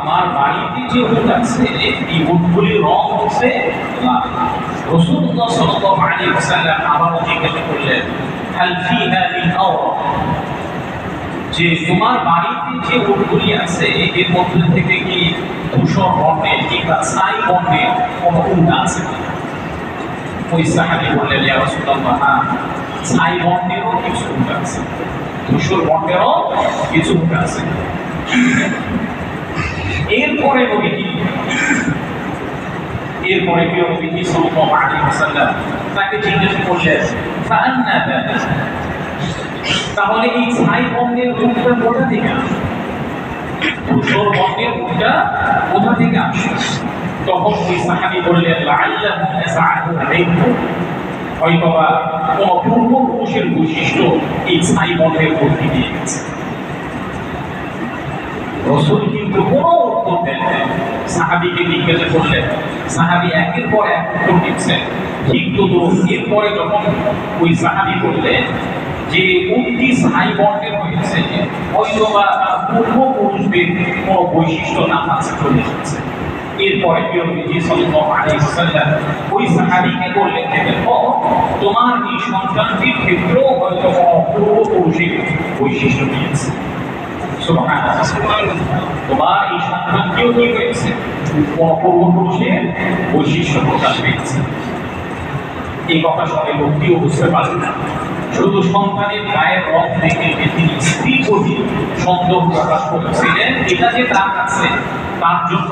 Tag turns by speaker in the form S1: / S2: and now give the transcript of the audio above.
S1: আমার বাড়িতে যে উট আছে এই উটগুলির রং হচ্ছে লাল। রাসূলুল্লাহ সাল্লাল্লাহু আলাইহি ওয়াসাল্লাম আবারও জিজ্ঞাসা করলেন, হাল ফিহা মিন আওরা, যে তোমার বাড়িতে যে উটগুলি আছে এর মধ্যে থেকে কি ধূসর বর্ণের কিংবা ছাই বর্ণের কোনো উট আছে? ওই সাহাবী বললেন, ইয়া রাসূলুল্লাহ, হ্যাঁ, ছাই বর্ণেরও কিছু উট আছে, ধূসর বর্ণেরও কিছু উট আছে। এরপরে নবীজি সাল্লাল্লাহু আলাইহি ওয়াসাল্লাম তাকে জিজ্ঞাসা করলেন, ফাআন্না যালিক, তাহলে এই ছাই বর্ণের উটটা কোথা থেকে আসে? ধূসর বর্ণের উটটা কোথা থেকে আসে? তখন ওই সাহাবী বললেন, লাআল্লাহু ইয়াসআহু আলাইকুম, হয়তোবা কোন পূর্বপুরুষের বৈশিষ্ট্য এই ছাই বর্ণের উট দিয়ে গেছে। রাসূল কিন্তু কোনো উত্তর দেন না। সাহাবীকে জিজ্ঞাসা করলেন, সাহাবী একের পর এক উত্তর দিচ্ছেন, ঠিক তো। এরপরে যখন ওই সাহাবী বললেন যে উটটি ছাই বর্ণের হয়েছে, হয়তোবা তার পূর্বপুরুষদের কোনো বৈশিষ্ট্য তার কাছে চলে এসেছে। এরপরে নবীজি সাল্লাল্লাহু আলাইহি ওয়াসাল্লাম ওই সাহাবীকে বললেন, দেখো, তোমার এই সন্তানটির ক্ষেত্রেও হয়তো কোনো পূর্বপুরুষের বৈশিষ্ট্য নিয়েছে। তোমার এই সন্তানকেও কি হয়েছে? কোন পূর্বপুরুষের বৈশিষ্ট্য প্রকাশ পেয়েছে। এই কথা শুনে লোকটিও বুঝতে পারলেন না, শুধু সন্তানের গায়ের রং দেখে যে তিনি স্ত্রী প্রতি সন্দেহ প্রকাশ করেছিলেন, এটা যে তার কাছে তার জন্য